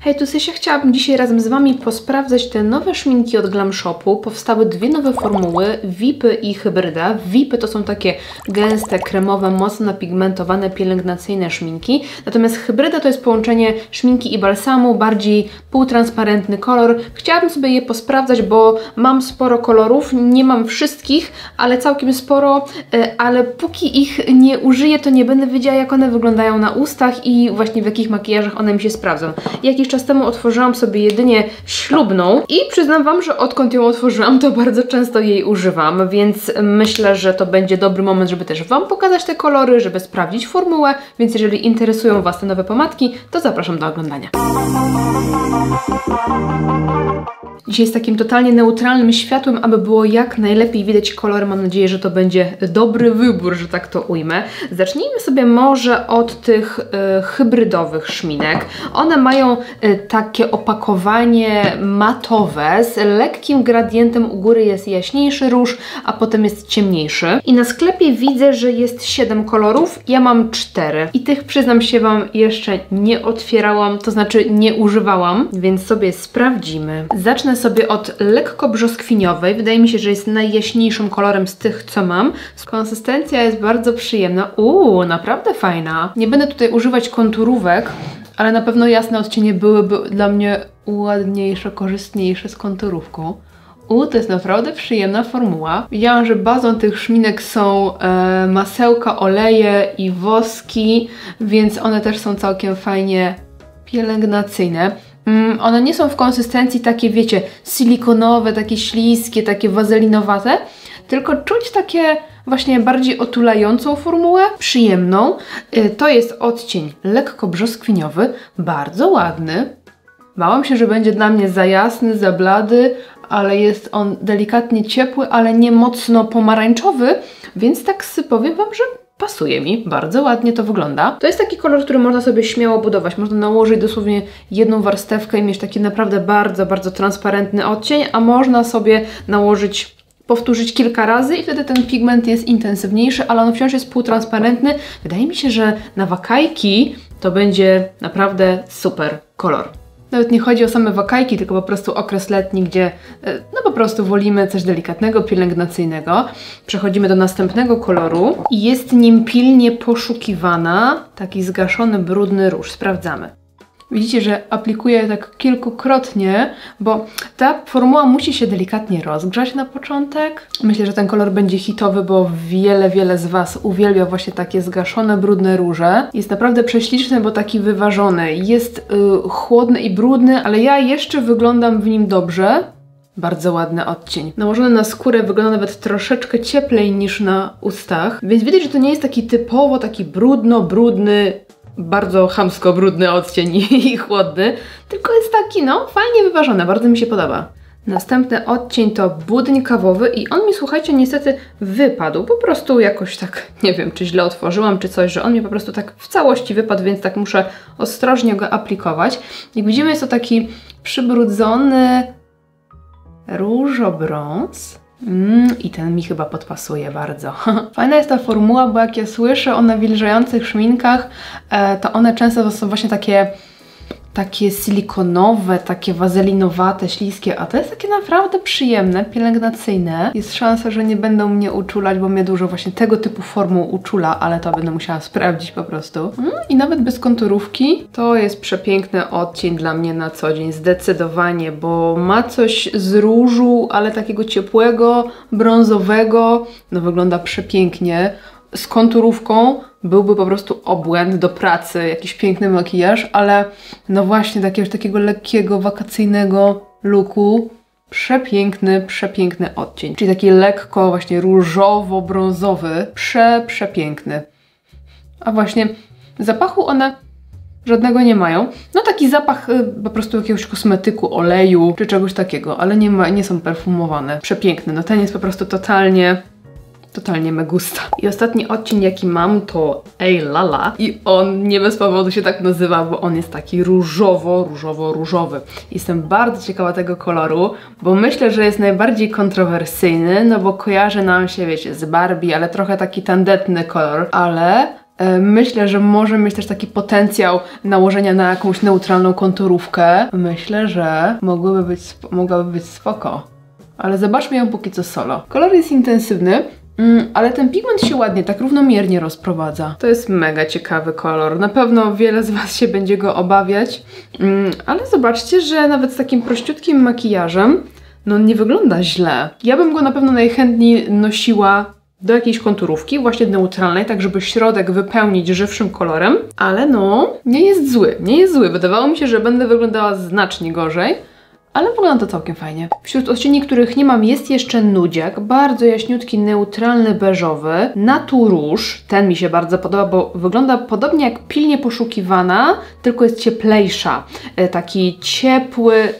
Hej, tu Sysia, chciałabym dzisiaj razem z Wami posprawdzać te nowe szminki od Glam Shopu. Powstały dwie nowe formuły, Vipy i Hybryda. Vipy to są takie gęste, kremowe, mocno napigmentowane, pielęgnacyjne szminki. Natomiast Hybryda to jest połączenie szminki i balsamu, bardziej półtransparentny kolor. Chciałabym sobie je posprawdzać, bo mam sporo kolorów, nie mam wszystkich, ale całkiem sporo, ale póki ich nie użyję, to nie będę wiedziała, jak one wyglądają na ustach i właśnie w jakich makijażach one mi się sprawdzą. Jakiś czas temu otworzyłam sobie jedynie ślubną i przyznam Wam, że odkąd ją otworzyłam, to bardzo często jej używam, więc myślę, że to będzie dobry moment, żeby też Wam pokazać te kolory, żeby sprawdzić formułę, więc jeżeli interesują Was te nowe pomadki, to zapraszam do oglądania. Dzisiaj z takim totalnie neutralnym światłem, aby było jak najlepiej widać kolory. Mam nadzieję, że to będzie dobry wybór, że tak to ujmę. Zacznijmy sobie może od tych hybrydowych szminek. One mają takie opakowanie matowe z lekkim gradientem. U góry jest jaśniejszy róż, a potem jest ciemniejszy. I na sklepie widzę, że jest 7 kolorów. Ja mam 4. I tych, przyznam się Wam, jeszcze nie otwierałam, to znaczy nie używałam, więc sobie sprawdzimy. Zacznę sobie od lekko brzoskwiniowej. Wydaje mi się, że jest najjaśniejszym kolorem z tych, co mam. Konsystencja jest bardzo przyjemna. Naprawdę fajna. Nie będę tutaj używać konturówek, ale na pewno jasne odcienie byłyby dla mnie ładniejsze, korzystniejsze z konturówką. To jest naprawdę przyjemna formuła. Widziałam, że bazą tych szminek są masełka, oleje i woski, więc one też są całkiem fajnie pielęgnacyjne. One nie są w konsystencji takie, wiecie, silikonowe, takie śliskie, takie wazelinowate, tylko czuć takie właśnie bardziej otulającą formułę, przyjemną. To jest odcień lekko brzoskwiniowy, bardzo ładny. Bałam się, że będzie dla mnie za jasny, za blady, ale jest on delikatnie ciepły, ale nie mocno pomarańczowy, więc tak powiem Wam, że pasuje mi, bardzo ładnie to wygląda. To jest taki kolor, który można sobie śmiało budować. Można nałożyć dosłownie jedną warstewkę i mieć taki naprawdę bardzo, bardzo transparentny odcień, a można sobie nałożyć, powtórzyć kilka razy i wtedy ten pigment jest intensywniejszy, ale on wciąż jest półtransparentny. Wydaje mi się, że na wakajki to będzie naprawdę super kolor. Nawet nie chodzi o same wakajki, tylko po prostu okres letni, gdzie no po prostu wolimy coś delikatnego, pielęgnacyjnego. Przechodzimy do następnego koloru i jest nim pilnie poszukiwana taki zgaszony, brudny róż. Sprawdzamy. Widzicie, że aplikuję tak kilkukrotnie, bo ta formuła musi się delikatnie rozgrzać na początek. Myślę, że ten kolor będzie hitowy, bo wiele z Was uwielbia właśnie takie zgaszone, brudne róże. Jest naprawdę prześliczny, bo taki wyważony. Jest chłodny i brudny, ale ja jeszcze wyglądam w nim dobrze. Bardzo ładny odcień. Nałożony na skórę wygląda nawet troszeczkę cieplej niż na ustach, więc widać, że to nie jest taki typowo taki brudny, bardzo chamsko brudny odcień i chłodny, tylko jest taki, no, fajnie wyważony, bardzo mi się podoba. Następny odcień to budyń kawowy i on mi, słuchajcie, niestety wypadł. Po prostu jakoś tak, nie wiem, czy źle otworzyłam, czy coś, że on mi po prostu tak w całości wypadł, więc tak muszę ostrożnie go aplikować. Jak widzimy, jest to taki przybrudzony różobrąz. I ten mi chyba podpasuje bardzo. Fajna jest ta formuła, bo jak ja słyszę o nawilżających szminkach, to one często są właśnie takie silikonowe, takie wazelinowate, śliskie, a to jest takie naprawdę przyjemne, pielęgnacyjne. Jest szansa, że nie będą mnie uczulać, bo mnie dużo właśnie tego typu formuł uczula, ale to będę musiała sprawdzić po prostu. I nawet bez konturówki to jest przepiękny odcień dla mnie na co dzień, zdecydowanie, bo ma coś z różu, ale takiego ciepłego, brązowego, no wygląda przepięknie. Z konturówką byłby po prostu obłęd do pracy, jakiś piękny makijaż, ale no właśnie takiego lekkiego, wakacyjnego looku. Przepiękny odcień. Czyli taki lekko właśnie różowo-brązowy. Przepiękny. A właśnie zapachu one żadnego nie mają. No taki zapach po prostu jakiegoś kosmetyku, oleju czy czegoś takiego, ale nie są perfumowane. Przepiękny. No ten jest po prostu totalnie me gusta. I ostatni odcień, jaki mam, to Ej Lala. I on nie bez powodu się tak nazywa, bo on jest taki różowy. Jestem bardzo ciekawa tego koloru, bo myślę, że jest najbardziej kontrowersyjny, no bo kojarzy nam się, wiecie, z Barbie, ale trochę taki tandetny kolor, ale Myślę, że może mieć też taki potencjał nałożenia na jakąś neutralną konturówkę. Myślę, że mogłaby być spoko. Ale zobaczmy ją póki co solo. Kolor jest intensywny, ale ten pigment się ładnie, tak równomiernie rozprowadza. To jest mega ciekawy kolor. Na pewno wiele z Was się będzie go obawiać, ale zobaczcie, że nawet z takim prościutkim makijażem, no nie wygląda źle. Ja bym go na pewno najchętniej nosiła do jakiejś konturówki, właśnie neutralnej, tak żeby środek wypełnić żywszym kolorem, ale no, nie jest zły, nie jest zły. Wydawało mi się, że będę wyglądała znacznie gorzej, ale wygląda to całkiem fajnie. Wśród odcieni, których nie mam, jest jeszcze nudziak, bardzo jaśniutki, neutralny, beżowy. Natural Rouge, ten mi się bardzo podoba, bo wygląda podobnie jak Pilnie poszukiwana, tylko jest cieplejsza. Taki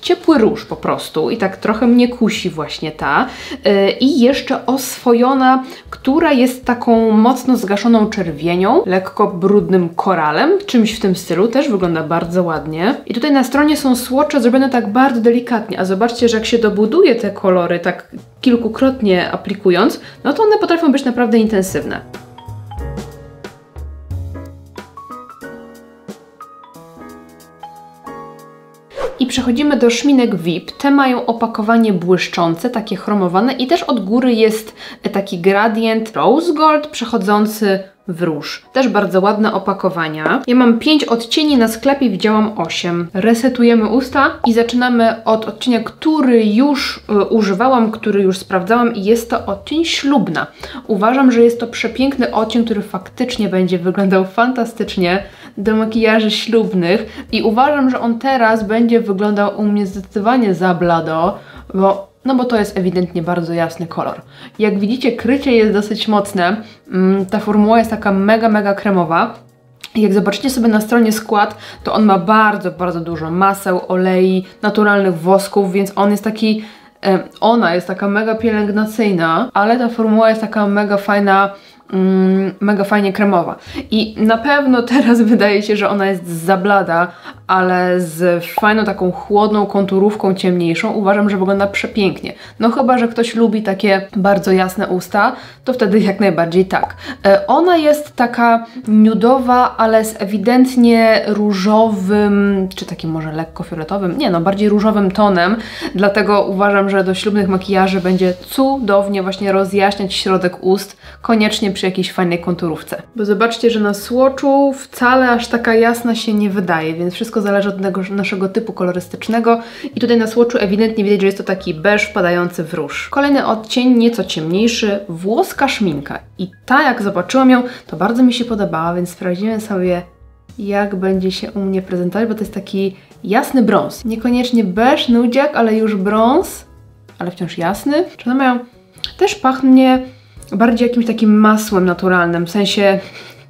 ciepły róż po prostu i tak trochę mnie kusi właśnie ta. I jeszcze oswojona, która jest taką mocno zgaszoną czerwienią, lekko brudnym koralem, czymś w tym stylu, też wygląda bardzo ładnie. I tutaj na stronie są swatche zrobione tak bardzo delikatnie, a zobaczcie, że jak się dobuduje te kolory tak kilkukrotnie aplikując, no to one potrafią być naprawdę intensywne. I przechodzimy do szminek VIP. Te mają opakowanie błyszczące, takie chromowane i też od góry jest taki gradient rose gold przechodzący w róż. Też bardzo ładne opakowania. Ja mam 5 odcieni, na sklepie widziałam 8. Resetujemy usta i zaczynamy od odcienia, który już używałam, który już sprawdzałam i jest to odcień Ślubna. Uważam, że jest to przepiękny odcień, który faktycznie będzie wyglądał fantastycznie do makijaży ślubnych i uważam, że on teraz będzie wyglądał u mnie zdecydowanie za blado, bo to jest ewidentnie bardzo jasny kolor. Jak widzicie, krycie jest dosyć mocne. Ta formuła jest taka mega kremowa. Jak zobaczycie sobie na stronie skład, to on ma bardzo dużo maseł, olei, naturalnych wosków, więc on jest taki... Ona jest taka mega pielęgnacyjna, ale ta formuła jest taka mega fajna, mega fajnie kremowa. I na pewno teraz wydaje się, że ona jest za blada, ale z fajną taką chłodną konturówką ciemniejszą uważam, że wygląda przepięknie. No chyba, że ktoś lubi takie bardzo jasne usta, to wtedy jak najbardziej tak. Ona jest taka nudowa, ale z ewidentnie różowym, czy takim może lekko fioletowym, nie no, bardziej różowym tonem, dlatego uważam, że do ślubnych makijaży będzie cudownie właśnie rozjaśniać środek ust, koniecznie przy jakiejś fajnej konturówce. Bo zobaczcie, że na swatchu wcale aż taka jasna się nie wydaje, więc wszystko zależy od tego naszego typu kolorystycznego i tutaj na swatchu ewidentnie widać, że jest to taki beż wpadający w róż. Kolejny odcień, nieco ciemniejszy, włoska szminka i ta, jak zobaczyłam ją, to bardzo mi się podobała, więc sprawdzimy sobie, jak będzie się u mnie prezentować, bo to jest taki jasny brąz. Niekoniecznie beż, nudziak, ale już brąz, ale wciąż jasny. Czy one mają... Też pachnie bardziej jakimś takim masłem naturalnym, w sensie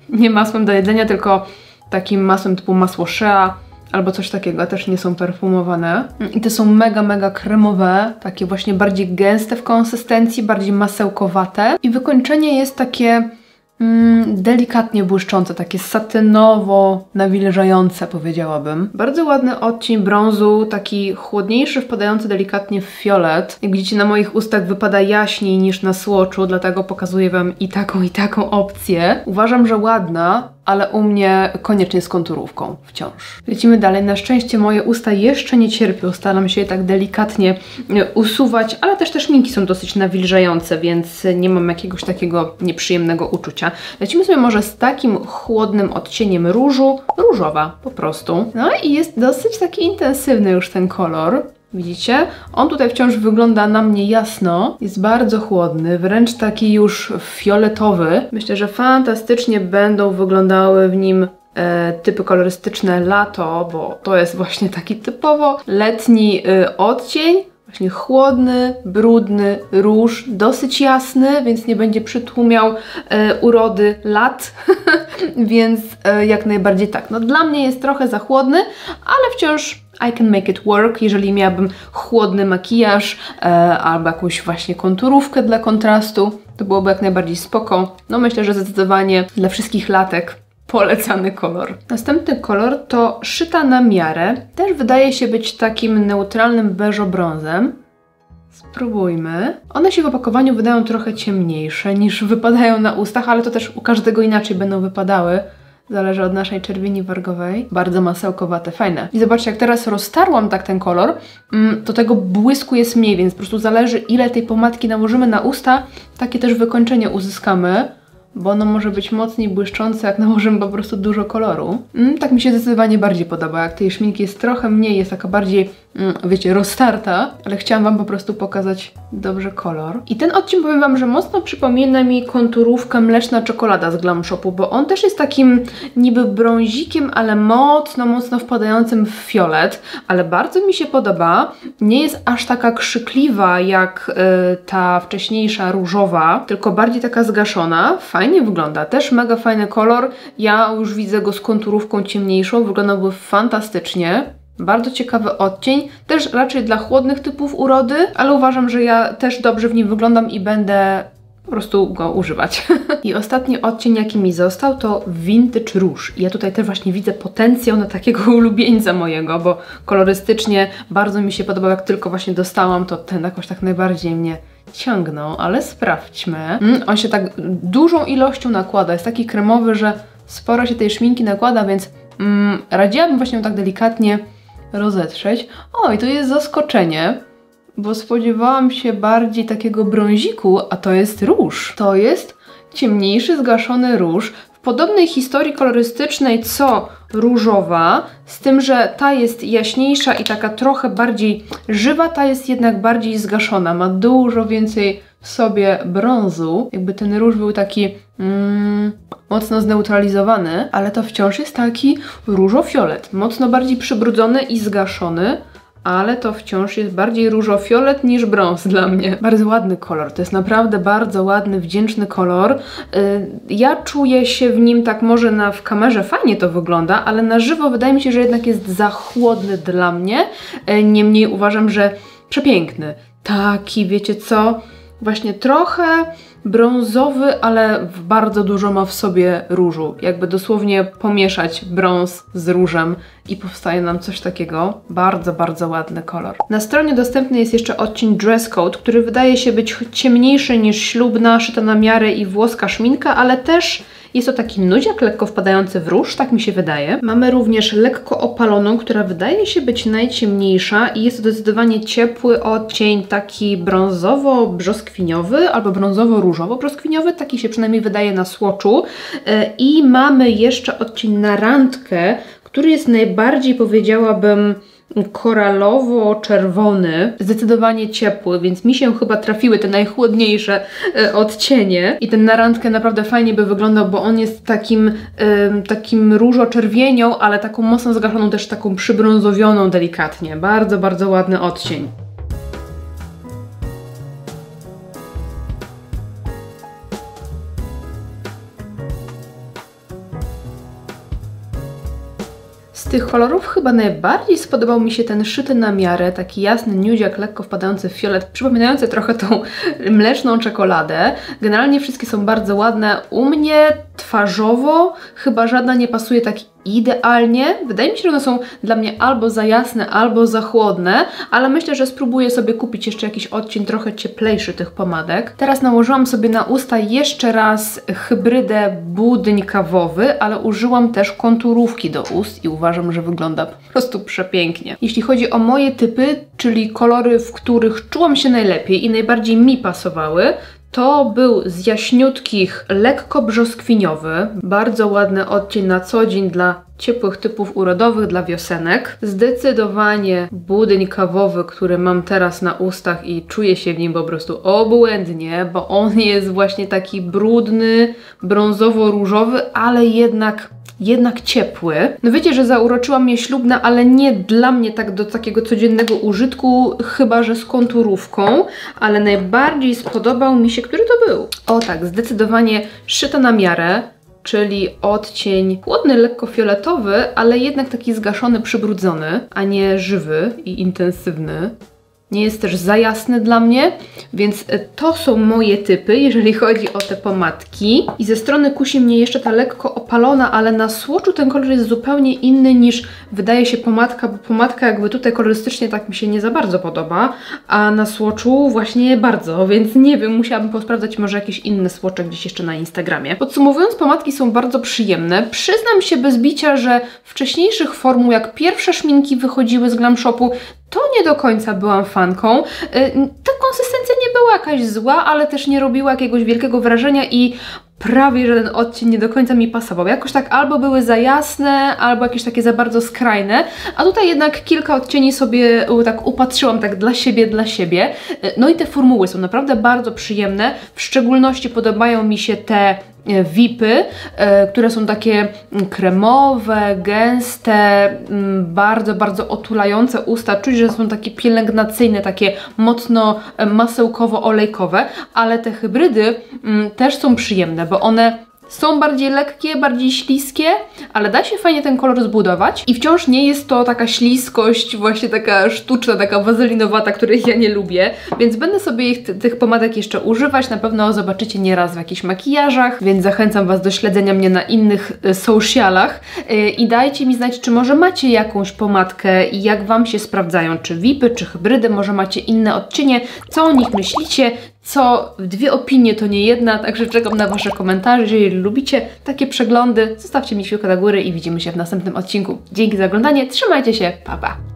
nie masłem do jedzenia, tylko takim masłem typu masło shea albo coś takiego, też nie są perfumowane. I te są mega kremowe, takie właśnie bardziej gęste w konsystencji, bardziej masełkowate. I wykończenie jest takie delikatnie błyszczące, takie satynowo nawilżające, powiedziałabym. Bardzo ładny odcień brązu, taki chłodniejszy, wpadający delikatnie w fiolet. Jak widzicie, na moich ustach wypada jaśniej niż na swatchu, dlatego pokazuję Wam i taką opcję. Uważam, że ładna, ale u mnie koniecznie z konturówką wciąż. Lecimy dalej. Na szczęście moje usta jeszcze nie cierpią, staram się je tak delikatnie usuwać, ale też te szminki są dosyć nawilżające, więc nie mam jakiegoś takiego nieprzyjemnego uczucia. Lecimy sobie może z takim chłodnym odcieniem różu, różowa po prostu. No i jest dosyć taki intensywny już ten kolor. Widzicie? On tutaj wciąż wygląda na mnie jasno, jest bardzo chłodny, wręcz taki już fioletowy. Myślę, że fantastycznie będą wyglądały w nim typy kolorystyczne lato, bo to jest właśnie taki typowo letni odcień. Właśnie chłodny, brudny róż, dosyć jasny, więc nie będzie przytłumiał urody lat, więc jak najbardziej tak. No dla mnie jest trochę za chłodny, ale wciąż I can make it work, jeżeli miałabym chłodny makijaż albo jakąś właśnie konturówkę dla kontrastu, to byłoby jak najbardziej spoko. No myślę, że zdecydowanie dla wszystkich latek polecany kolor. Następny kolor to Szyta na miarę. Też wydaje się być takim neutralnym beżo-brązem. Spróbujmy. One się w opakowaniu wydają trochę ciemniejsze niż wypadają na ustach, ale to też u każdego inaczej będą wypadały. Zależy od naszej czerwieni wargowej. Bardzo masełkowate, fajne. I zobaczcie, jak teraz roztarłam tak ten kolor, to tego błysku jest mniej, więc po prostu zależy, ile tej pomadki nałożymy na usta, takie też wykończenie uzyskamy, bo ono może być mocniej błyszczące, jak nałożymy po prostu dużo koloru. Tak mi się zdecydowanie bardziej podoba, jak tej szminki jest trochę mniej, jest taka bardziej, wiecie, roztarta, ale chciałam Wam po prostu pokazać dobrze kolor. I ten odcień, powiem Wam, że mocno przypomina mi konturówkę Mleczna Czekolada z Glam Shopu, bo on też jest takim niby brązikiem, ale mocno wpadającym w fiolet, ale bardzo mi się podoba. Nie jest aż taka krzykliwa jak ta wcześniejsza różowa, tylko bardziej taka zgaszona. Fajnie wygląda, też mega fajny kolor. Ja już widzę go z konturówką ciemniejszą, wyglądałby fantastycznie. Bardzo ciekawy odcień, też raczej dla chłodnych typów urody, ale uważam, że ja też dobrze w nim wyglądam i będę po prostu go używać. I ostatni odcień, jaki mi został, to Vintage Rouge. I ja tutaj też właśnie widzę potencjał na takiego ulubieńca mojego, bo kolorystycznie bardzo mi się podobał, jak tylko właśnie dostałam, to ten jakoś tak najbardziej mnie ciągnął, ale sprawdźmy. On się tak dużą ilością nakłada, jest taki kremowy, że sporo się tej szminki nakłada, więc radziłabym właśnie ją tak delikatnie rozetrzeć. O, i tu jest zaskoczenie, bo spodziewałam się bardziej takiego brąziku, a to jest róż. To jest ciemniejszy, zgaszony róż, w podobnej historii kolorystycznej co różowa, z tym, że ta jest jaśniejsza i taka trochę bardziej żywa, ta jest jednak bardziej zgaszona, ma dużo więcej w sobie brązu, jakby ten róż był taki mocno zneutralizowany, ale to wciąż jest taki różofiolet, mocno bardziej przybrudzony i zgaszony, ale to wciąż jest bardziej różofiolet niż brąz dla mnie. Bardzo ładny kolor, to jest naprawdę bardzo ładny, wdzięczny kolor. Ja czuję się w nim tak może w kamerze fajnie to wygląda, ale na żywo wydaje mi się, że jednak jest za chłodny dla mnie. Niemniej uważam, że przepiękny. Taki, wiecie co, właśnie trochę brązowy, ale bardzo dużo ma w sobie różu. Jakby dosłownie pomieszać brąz z różem i powstaje nam coś takiego. Bardzo ładny kolor. Na stronie dostępny jest jeszcze odcień Dress Code, który wydaje się być ciemniejszy niż ślubna, szyta na miarę i włoska szminka, ale też jest to taki nudziak lekko wpadający w róż, tak mi się wydaje. Mamy również lekko opaloną, która wydaje się być najciemniejsza i jest to zdecydowanie ciepły odcień, taki brązowo-brzoskwiniowy albo brązowo-różowo-brzoskwiniowy, taki się przynajmniej wydaje na swatchu. I mamy jeszcze odcień na randkę, który jest najbardziej, powiedziałabym, koralowo-czerwony, zdecydowanie ciepły, więc mi się chyba trafiły te najchłodniejsze odcienie i ten na randkę naprawdę fajnie by wyglądał, bo on jest takim różo-czerwienią, ale taką mocno zgaszoną, też taką przybrązowioną delikatnie. Bardzo ładny odcień. Z tych kolorów chyba najbardziej spodobał mi się ten szyty na miarę, taki jasny nudziak, lekko wpadający w fiolet, przypominający trochę tą mleczną czekoladę. Generalnie wszystkie są bardzo ładne. U mnie twarzowo chyba żadna nie pasuje tak idealnie. Wydaje mi się, że one są dla mnie albo za jasne, albo za chłodne, ale myślę, że spróbuję sobie kupić jeszcze jakiś odcień trochę cieplejszy tych pomadek. Teraz nałożyłam sobie na usta jeszcze raz hybrydę budyń kawowy, ale użyłam też konturówki do ust i uważam, że wygląda po prostu przepięknie. Jeśli chodzi o moje typy, czyli kolory, w których czułam się najlepiej i najbardziej mi pasowały, to był z jaśniutkich lekko brzoskwiniowy, bardzo ładny odcień na co dzień dla ciepłych typów urodowych, dla wiosenek. Zdecydowanie budyń kawowy, który mam teraz na ustach i czuję się w nim po prostu obłędnie, bo on jest właśnie taki brudny, brązowo-różowy, ale jednak ciepły. No wiecie, że zauroczyła mnie ślubna, ale nie dla mnie tak do takiego codziennego użytku, chyba że z konturówką, ale najbardziej spodobał mi się, który to był? O tak, zdecydowanie szyta na miarę, czyli odcień chłodny, lekko fioletowy, ale jednak taki zgaszony, przybrudzony, a nie żywy i intensywny. nie jest też za jasny dla mnie, więc to są moje typy, jeżeli chodzi o te pomadki. I ze strony kusi mnie jeszcze ta lekko opalona, ale na swatchu ten kolor jest zupełnie inny niż wydaje się pomadka, bo pomadka jakby tutaj kolorystycznie tak mi się nie za bardzo podoba, a na swatchu właśnie bardzo, więc nie wiem, musiałabym posprawdzać może jakieś inne swatche gdzieś jeszcze na Instagramie. Podsumowując, pomadki są bardzo przyjemne. Przyznam się bez bicia, że wcześniejszych formuł, jak pierwsze szminki wychodziły z Glam Shopu, to nie do końca byłam fanką. Ta konsystencja nie była jakaś zła, ale też nie robiła jakiegoś wielkiego wrażenia i prawie żaden odcień nie do końca mi pasował. Jakoś tak albo były za jasne, albo jakieś takie za bardzo skrajne, a tutaj jednak kilka odcieni sobie tak upatrzyłam tak dla siebie. No i te formuły są naprawdę bardzo przyjemne. W szczególności podobają mi się te VIPy, które są takie kremowe, gęste, bardzo, bardzo otulające usta. Czuć, że są takie pielęgnacyjne, takie mocno masełkowo-olejkowe, ale te hybrydy też są przyjemne, bo one są bardziej lekkie, bardziej śliskie, ale da się fajnie ten kolor zbudować i wciąż nie jest to taka śliskość, właśnie taka sztuczna, taka wazelinowata, której ja nie lubię, więc będę sobie tych pomadek jeszcze używać, na pewno zobaczycie nieraz w jakichś makijażach, więc zachęcam Was do śledzenia mnie na innych socialach i dajcie mi znać, czy może macie jakąś pomadkę i jak Wam się sprawdzają, czy VIPy, czy hybrydy, może macie inne odcienie, co o nich myślicie, co dwie opinie to nie jedna, także czekam na Wasze komentarze. Jeżeli lubicie takie przeglądy, zostawcie mi kciuka do góry i widzimy się w następnym odcinku. Dzięki za oglądanie, trzymajcie się, pa pa!